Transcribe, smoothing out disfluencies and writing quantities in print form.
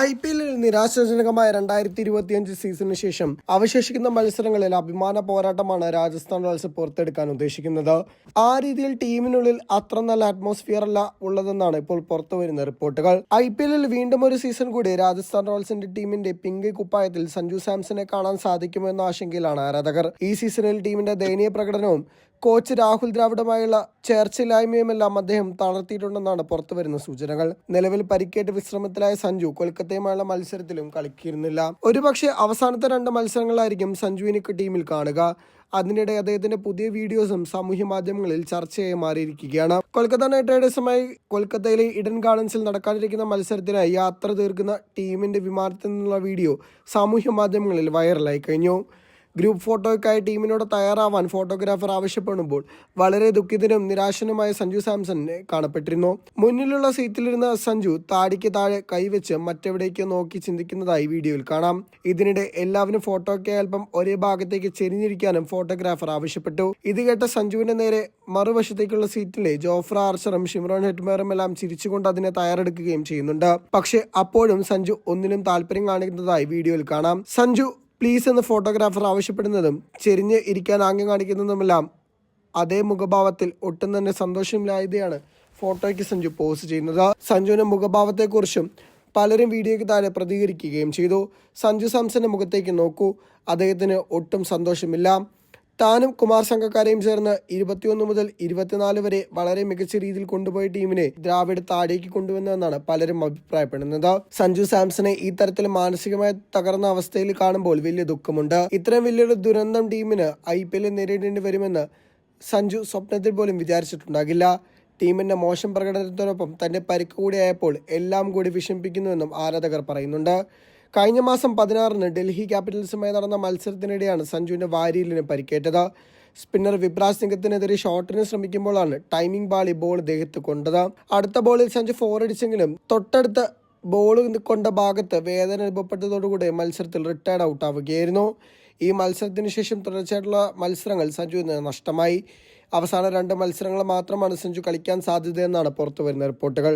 IPL നിരാശാജനകമായ 2025 സീസണിന് ശേഷം അവശേഷിക്കുന്ന മത്സരങ്ങളിൽ അഭിമാന പോരാട്ടമാണ് രാജസ്ഥാൻ റോയൽസ് പുറത്തെടുക്കാൻ ഉദ്ദേശിക്കുന്നത്. ആ രീതിയിൽ ടീമിനുള്ളിൽ അത്ര നല്ല അറ്റ്മോസ്ഫിയർ അല്ല ഉള്ളതെന്നാണ് ഇപ്പോൾ പുറത്തുവരുന്ന റിപ്പോർട്ടുകൾ. IPL വീണ്ടും ഒരു സീസൺ കൂടി രാജസ്ഥാൻ റോയൽസിന്റെ ടീമിന്റെ പിങ്ക് കുപ്പായത്തിൽ സഞ്ജു സാംസനെ കാണാൻ സാധിക്കുമെന്ന ആശങ്കയിലാണ് ആരാധകർ. ഈ സീസണിൽ ടീമിന്റെ ദയനീയ പ്രകടനവും കോച്ച് രാഹുൽ ദ്രാവിഡുമായുള്ള ചേർച്ചയില്ലായ്മയുമെല്ലാം അദ്ദേഹം തളർത്തിയിട്ടുണ്ടെന്നാണ് പുറത്തുവരുന്ന സൂചനകൾ. നിലവിൽ പരിക്കേറ്റ് വിശ്രമത്തിലായ സഞ്ജു കൊൽക്കത്തയുമായുള്ള മത്സരത്തിലും കളിക്കുന്നില്ല. ഒരുപക്ഷെ അവസാനത്തെ 2 മത്സരങ്ങളായിരിക്കും സഞ്ജുവിനെ ടീമിൽ കാണുക. അതിനിടെ അദ്ദേഹത്തിന്റെ പുതിയ വീഡിയോസും സാമൂഹ്യ മാധ്യമങ്ങളിൽ ചർച്ചയായി മാറിയിരിക്കുകയാണ്. കൊൽക്കത്ത നൈറ്റ് റൈഡേഴ്സുമായി കൊൽക്കത്തയിലെ ഇഡൻ ഗാർഡൻസിൽ നടക്കാനിരിക്കുന്ന മത്സരത്തിനായി യാത്ര തീർക്കുന്ന ടീമിന്റെ വിമാനത്തിൽ നിന്നുള്ള വീഡിയോ സാമൂഹ്യ മാധ്യമങ്ങളിൽ വൈറലായി കഴിഞ്ഞു. ഗ്രൂപ്പ് ഫോട്ടോയ്ക്കായി ടീമിനോട് തയ്യാറാവാൻ ഫോട്ടോഗ്രാഫർ ആവശ്യപ്പെടുമ്പോൾ വളരെ ദുഃഖിതനും നിരാശനുമായ സഞ്ജു സാംസൺ കാണപ്പെട്ടിരുന്നു. മുന്നിലുള്ള സീറ്റിലിരുന്ന സഞ്ജു താടിക്ക് താഴെ കൈവച്ച് മറ്റെവിടേക്കോ നോക്കി ചിന്തിക്കുന്നതായി വീഡിയോയിൽ കാണാം. ഇതിനിടെ എല്ലാവരും ഫോട്ടോയ്ക്കായി അല്പം ഒരേ ഭാഗത്തേക്ക് ചെരിഞ്ഞിരിക്കാനും ഫോട്ടോഗ്രാഫർ ആവശ്യപ്പെട്ടു. ഇത് കേട്ട സഞ്ജുവിന്റെ നേരെ മറുവശത്തേക്കുള്ള സീറ്റിലെ ജോഫ്ര ആർച്ചറും ഷിംറോൺ ഹെറ്റ്മേറും എല്ലാം ചിരിച്ചുകൊണ്ട് അതിനെ തയ്യാറെടുക്കുകയും ചെയ്യുന്നുണ്ട്. പക്ഷേ അപ്പോഴും സഞ്ജു ഒന്നിനും താല്പര്യം കാണിക്കുന്നതായി വീഡിയോയിൽ കാണാം. സഞ്ജു പ്ലീസ് എന്ന് ഫോട്ടോഗ്രാഫർ ആവശ്യപ്പെടുന്നതും ചെരിഞ്ഞ് ഇരിക്കാൻ ആംഗ്യം കാണിക്കുന്നതുമെല്ലാം അതേ മുഖഭാവത്തിൽ ഒട്ടും തന്നെ സന്തോഷമില്ലാതെയാണ് ഫോട്ടോയ്ക്ക് സഞ്ജു പോസ്റ്റ് ചെയ്യുന്നത്. സഞ്ജുവിന്റെ മുഖഭാവത്തെക്കുറിച്ചും പലരും വീഡിയോയ്ക്ക് താഴെ പ്രതികരിക്കുകയും ചെയ്തു. സഞ്ജു സാംസന്റെ മുഖത്തേക്ക് നോക്കൂ, അദ്ദേഹത്തിന് ഒട്ടും സന്തോഷമില്ല. താനും കുമാർ സംഘക്കാരെയും ചേർന്ന് 21 മുതൽ 24 വരെ വളരെ മികച്ച രീതിയിൽ കൊണ്ടുപോയ ടീമിനെ ദ്രാവിഡ് താഴേക്ക് കൊണ്ടുവന്നതെന്നാണ് പലരും അഭിപ്രായപ്പെടുന്നത്. സഞ്ജു സാംസനെ ഈ തരത്തിൽ മാനസികമായി തകർന്ന അവസ്ഥയിൽ കാണുമ്പോൾ വലിയ ദുഃഖമുണ്ട്. ഇത്രയും വലിയൊരു ദുരന്തം ടീമിന് IPL നേരിടേണ്ടി വരുമെന്ന് സഞ്ജു സ്വപ്നത്തിൽ പോലും വിചാരിച്ചിട്ടുണ്ടാകില്ല. ടീമിന്റെ മോശം പ്രകടനത്തോടൊപ്പം തന്റെ പരിക്ക് കൂടിയായപ്പോൾ എല്ലാം കൂടി വിഷമിപ്പിക്കുന്നുവെന്നും ആരാധകർ പറയുന്നുണ്ട്. കഴിഞ്ഞ മാസം 16-ന് ഡൽഹി ക്യാപിറ്റൽസുമായി നടന്ന മത്സരത്തിനിടെയാണ് സഞ്ജുവിന്റെ വാരിയലിന് പരിക്കേറ്റത്. സ്പിന്നർ വിപ്രാജ് സിംഗത്തിനെതിരെ ഷോട്ടിന് ശ്രമിക്കുമ്പോഴാണ് ടൈമിംഗ് ബാളി ബോൾ ദേഹത്ത് കൊണ്ടത്. അടുത്ത ബോളിൽ സഞ്ജു 4 അടിച്ചെങ്കിലും തൊട്ടടുത്ത ബോൾ കൊണ്ട ഭാഗത്ത് വേദന അനുഭവപ്പെട്ടതോടുകൂടി മത്സരത്തിൽ റിട്ടയർഡ് ഔട്ട് ആവുകയായിരുന്നു. ഈ മത്സരത്തിന് ശേഷം തുടർച്ചയായിട്ടുള്ള മത്സരങ്ങൾ സഞ്ജുവിന് നഷ്ടമായി. അവസാന 2 മത്സരങ്ങൾ മാത്രമാണ് സഞ്ജു കളിക്കാൻ സാധ്യതയെന്നാണ് പുറത്തുവരുന്ന റിപ്പോർട്ടുകൾ.